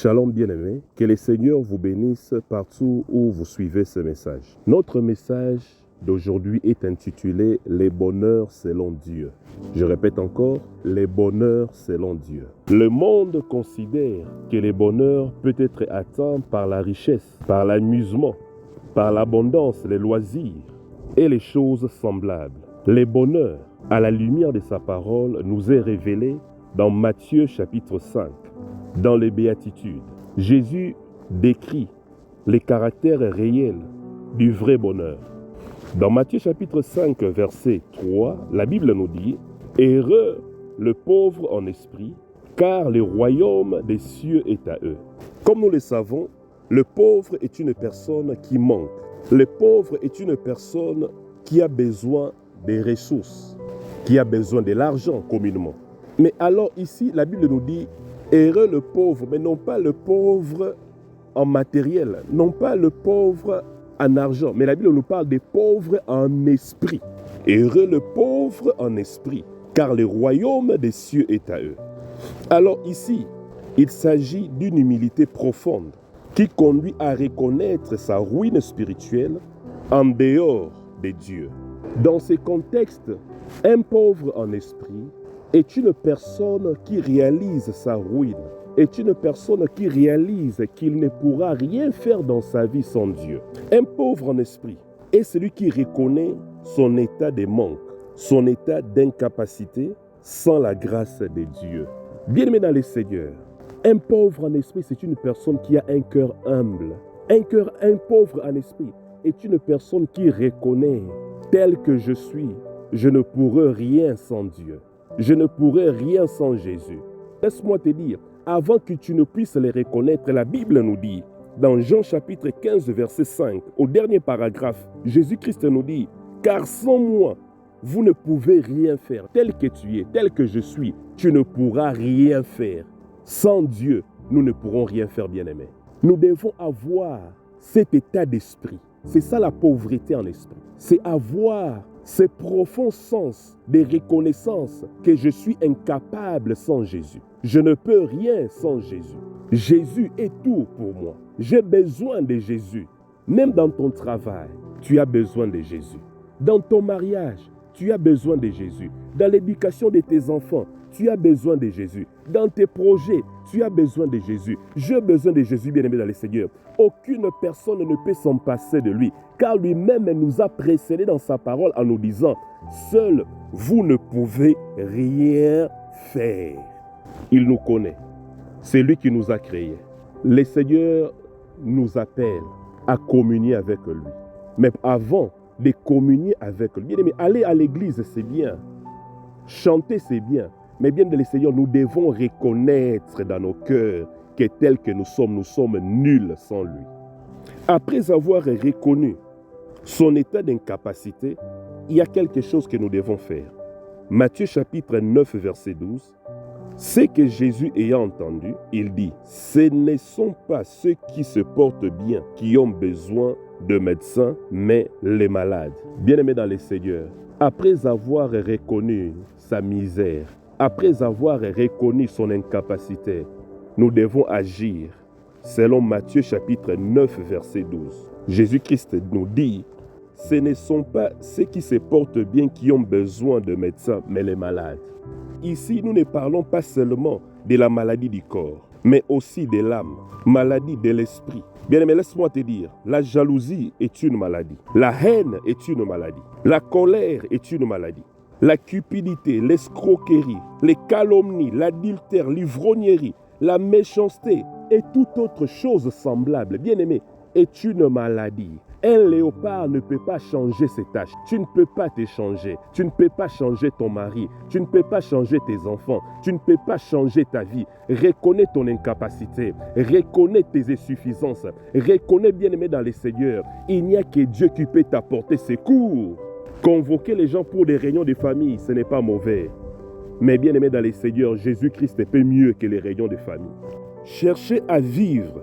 Shalom bien-aimés, que le Seigneur vous bénisse partout où vous suivez ce message. Notre message d'aujourd'hui est intitulé « Les bonheurs selon Dieu ». Je répète encore, « Les bonheurs selon Dieu ». Le monde considère que le bonheur peut être atteint par la richesse, par l'amusement, par l'abondance, les loisirs et les choses semblables. Le bonheur, à la lumière de sa parole, nous est révélé dans Matthieu chapitre 5. Dans les béatitudes, Jésus décrit les caractères réels du vrai bonheur. Dans Matthieu chapitre 5, verset 3, la Bible nous dit « Heureux le pauvre en esprit, car le royaume des cieux est à eux. » Comme nous le savons, le pauvre est une personne qui manque. Le pauvre est une personne qui a besoin des ressources, qui a besoin de l'argent communément. Mais alors ici, la Bible nous dit heureux le pauvre, mais non pas le pauvre en matériel, non pas le pauvre en argent, mais la Bible nous parle des pauvres en esprit. Heureux le pauvre en esprit, car le royaume des cieux est à eux. Alors ici, il s'agit d'une humilité profonde qui conduit à reconnaître sa ruine spirituelle en dehors de Dieu. Dans ce contexte, un pauvre en esprit est une personne qui réalise sa ruine, est une personne qui réalise qu'il ne pourra rien faire dans sa vie sans Dieu. Un pauvre en esprit est celui qui reconnaît son état de manque, son état d'incapacité sans la grâce de Dieu. Bien-aimé dans le Seigneur, un pauvre en esprit, c'est une personne qui a un cœur humble. Un pauvre en esprit est une personne qui reconnaît, tel que je suis, je ne pourrai rien sans Dieu. Je ne pourrai rien sans Jésus. Laisse-moi te dire, avant que tu ne puisses les reconnaître, la Bible nous dit, dans Jean chapitre 15, verset 5, au dernier paragraphe, Jésus-Christ nous dit, « Car sans moi, vous ne pouvez rien faire. Tel que tu es, tel que je suis, tu ne pourras rien faire. Sans Dieu, nous ne pourrons rien faire, bien-aimés. » Nous devons avoir cet état d'esprit. C'est ça la pauvreté en esprit. C'est avoir ce profond sens de reconnaissance que je suis incapable sans Jésus. Je ne peux rien sans Jésus. Jésus est tout pour moi. J'ai besoin de Jésus. Même dans ton travail, tu as besoin de Jésus. Dans ton mariage, tu as besoin de Jésus. Dans l'éducation de tes enfants, tu as besoin de Jésus. Dans tes projets, tu as besoin de Jésus. J'ai besoin de Jésus, bien-aimé dans le Seigneur. Aucune personne ne peut s'en passer de lui, car lui-même nous a précédés dans sa parole en nous disant « Seul, vous ne pouvez rien faire. » Il nous connaît. C'est lui qui nous a créés. Le Seigneur nous appelle à communier avec lui. Mais avant de communier avec lui, bien-aimé, aller à l'église, c'est bien. Chanter, c'est bien. Mais bien de le Seigneur, nous devons reconnaître dans nos cœurs que tel que nous sommes nuls sans lui. Après avoir reconnu son état d'incapacité, il y a quelque chose que nous devons faire. Matthieu chapitre 9, verset 12. Ce que Jésus ayant entendu, il dit, « Ce ne sont pas ceux qui se portent bien qui ont besoin de médecins, mais les malades. » Bien-aimés dans le Seigneur, après avoir reconnu sa misère, après avoir reconnu son incapacité, nous devons agir selon Matthieu chapitre 9, verset 12. Jésus-Christ nous dit, « Ce ne sont pas ceux qui se portent bien qui ont besoin de médecins, mais les malades. » Ici, nous ne parlons pas seulement de la maladie du corps, mais aussi de l'âme, maladie de l'esprit. Bien-aimé, laisse-moi te dire, la jalousie est une maladie. La haine est une maladie. La colère est une maladie. La cupidité, l'escroquerie, les calomnies, l'adultère, l'ivrognerie, la méchanceté et toute autre chose semblable, bien-aimé, est une maladie. Un léopard ne peut pas changer ses tâches. Tu ne peux pas te changer. Tu ne peux pas changer ton mari. Tu ne peux pas changer tes enfants. Tu ne peux pas changer ta vie. Reconnais ton incapacité. Reconnais tes insuffisances. Reconnais, bien-aimé dans le Seigneur, il n'y a que Dieu qui peut t'apporter secours. Convoquer les gens pour des réunions de famille, ce n'est pas mauvais. Mais bien-aimé dans le Seigneur, Jésus-Christ peut mieux que les réunions de famille. Chercher à vivre,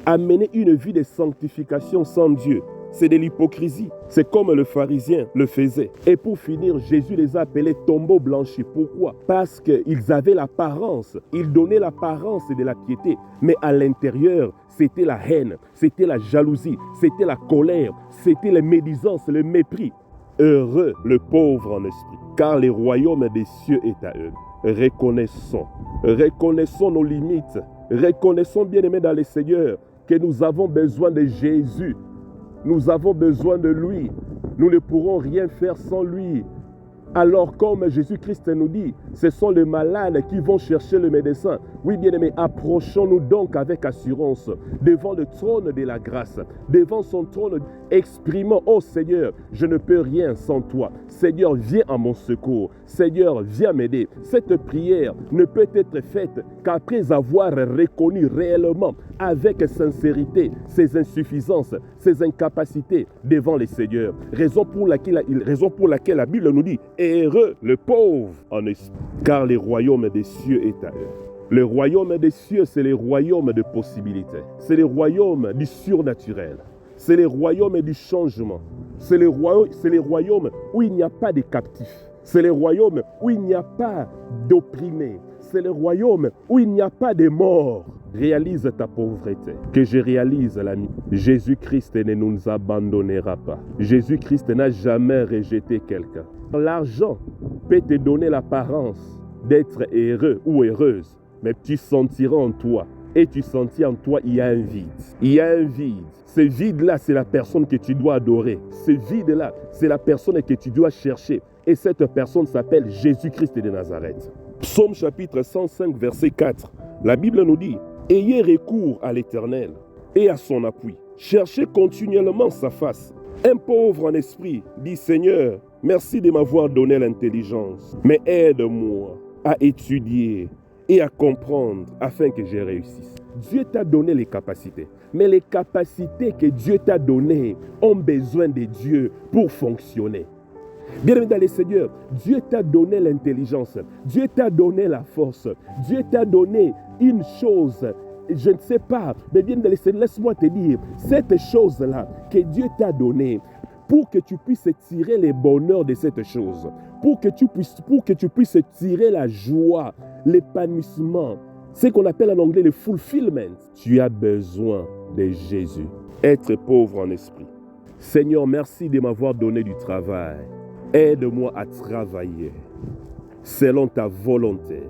à mener une vie de sanctification sans Dieu, c'est de l'hypocrisie. C'est comme le pharisien le faisait. Et pour finir, Jésus les a appelés tombeaux blanchis. Pourquoi? Parce qu'ils avaient l'apparence, ils donnaient l'apparence de la piété, mais à l'intérieur, c'était la haine, c'était la jalousie, c'était la colère, c'était la médisance, le mépris. Heureux le pauvre en esprit, car le royaume des cieux est à eux. Reconnaissons nos limites, reconnaissons, bien-aimés dans le Seigneur, que nous avons besoin de Jésus. Nous avons besoin de lui. Nous ne pourrons rien faire sans lui. Alors, comme Jésus-Christ nous dit, ce sont les malades qui vont chercher le médecin. Oui, bien-aimés, approchons-nous donc avec assurance devant le trône de la grâce, devant son trône, exprimant, oh Seigneur, je ne peux rien sans toi. Seigneur, viens à mon secours. Seigneur, viens m'aider. Cette prière ne peut être faite qu'après avoir reconnu réellement, avec sincérité, ses insuffisances, ses incapacités devant le Seigneur. Raison pour laquelle la Bible nous dit, heureux le pauvre en esprit, car le royaume des cieux est à eux. Le royaume des cieux, c'est le royaume de possibilités. C'est le royaume du surnaturel. C'est le royaume du changement. C'est le royaume où il n'y a pas de captifs. C'est le royaume où il n'y a pas d'opprimés. C'est le royaume où il n'y a pas de morts. Réalise ta pauvreté. Que je réalise la mienne. Jésus-Christ ne nous abandonnera pas. Jésus-Christ n'a jamais rejeté quelqu'un. L'argent peut te donner l'apparence d'être heureux ou heureuse, mais tu sentiras en toi, et tu sentis en toi, il y a un vide. Il y a un vide. Ce vide-là, c'est la personne que tu dois adorer. Ce vide-là, c'est la personne que tu dois chercher. Et cette personne s'appelle Jésus-Christ de Nazareth. Psaume chapitre 105, verset 4. La Bible nous dit, « Ayez recours à l'Éternel et à son appui. Cherchez continuellement sa face. Un pauvre en esprit dit, Seigneur, merci de m'avoir donné l'intelligence, mais aide-moi à étudier et à comprendre afin que je réussisse. » Dieu t'a donné les capacités, mais les capacités que Dieu t'a données ont besoin de Dieu pour fonctionner. Bien-aimé dans le Seigneur, Dieu t'a donné l'intelligence, Dieu t'a donné la force, Dieu t'a donné une chose, je ne sais pas, mais bien dans le Seigneur, laisse-moi te dire, cette chose-là que Dieu t'a donnée, pour que tu puisses tirer les bonheurs de cette chose, pour que tu puisses tirer la joie, l'épanouissement, ce qu'on appelle en anglais le fulfillment, tu as besoin de Jésus. Être pauvre en esprit. Seigneur, merci de m'avoir donné du travail. Aide-moi à travailler selon ta volonté.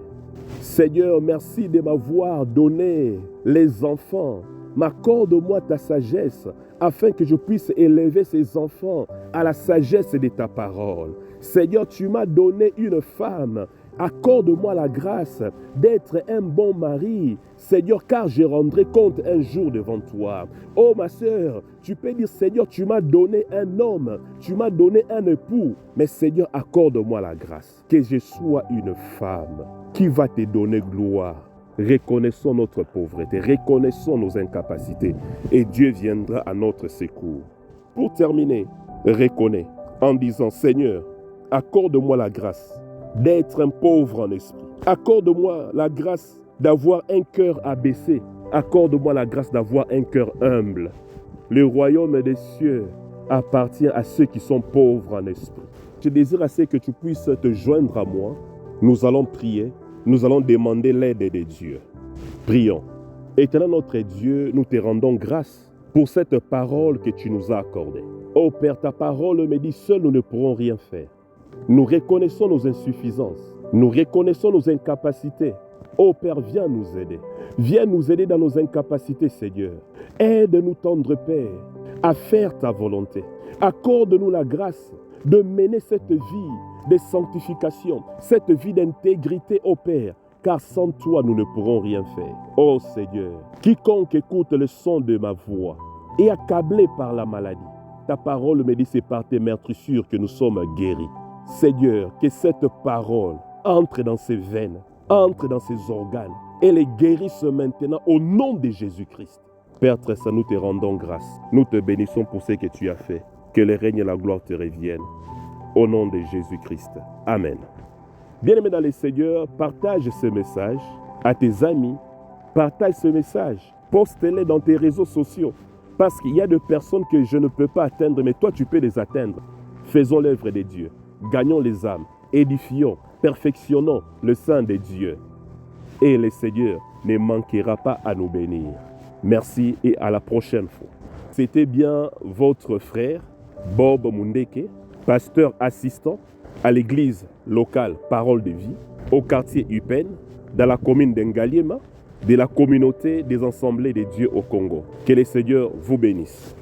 Seigneur, merci de m'avoir donné les enfants. M'accorde-moi ta sagesse afin que je puisse élever ces enfants à la sagesse de ta parole. Seigneur, tu m'as donné une femme. Accorde-moi la grâce d'être un bon mari, Seigneur, car je rendrai compte un jour devant toi. Oh ma sœur, tu peux dire, Seigneur, tu m'as donné un homme, tu m'as donné un époux, mais Seigneur, accorde-moi la grâce, que je sois une femme qui va te donner gloire. Reconnaissons notre pauvreté, reconnaissons nos incapacités, et Dieu viendra à notre secours. Pour terminer, reconnais en disant, Seigneur, accorde-moi la grâce d'être un pauvre en esprit. Accorde-moi la grâce d'avoir un cœur abaissé. Accorde-moi la grâce d'avoir un cœur humble. Le royaume des cieux appartient à ceux qui sont pauvres en esprit. Je désire assez que tu puisses te joindre à moi. Nous allons prier. Nous allons demander l'aide de Dieu. Prions. Éternel notre Dieu, nous te rendons grâce pour cette parole que tu nous as accordée. Ô Père, ta parole me dit, seul nous ne pourrons rien faire. Nous reconnaissons nos insuffisances. Nous reconnaissons nos incapacités. Ô Père, viens nous aider. Viens nous aider dans nos incapacités, Seigneur. Aide-nous, tendre Père, à faire ta volonté. Accorde-nous la grâce de mener cette vie de sanctification, cette vie d'intégrité, ô Père, car sans toi, nous ne pourrons rien faire. Ô Seigneur, quiconque écoute le son de ma voix est accablé par la maladie. Ta parole me dit, c'est par tes meurtrissures que nous sommes guéris. Seigneur, que cette parole entre dans ses veines, entre dans ses organes et les guérisse maintenant au nom de Jésus-Christ. Père très saint, nous te rendons grâce. Nous te bénissons pour ce que tu as fait. Que le règne et la gloire te reviennent. Au nom de Jésus-Christ. Amen. Bien-aimé dans le Seigneur, partage ce message à tes amis. Partage ce message. Poste-les dans tes réseaux sociaux. Parce qu'il y a des personnes que je ne peux pas atteindre, mais toi tu peux les atteindre. Faisons l'œuvre de Dieu. Gagnons les âmes. Édifions, perfectionnons le sein de Dieu. Et le Seigneur ne manquera pas à nous bénir. Merci et à la prochaine fois. C'était bien votre frère Bob Mundeke, pasteur assistant à l'église locale Parole de Vie, au quartier Upen, dans la commune d'Engaliema, de la communauté des Assemblées de Dieu au Congo. Que le Seigneur vous bénisse.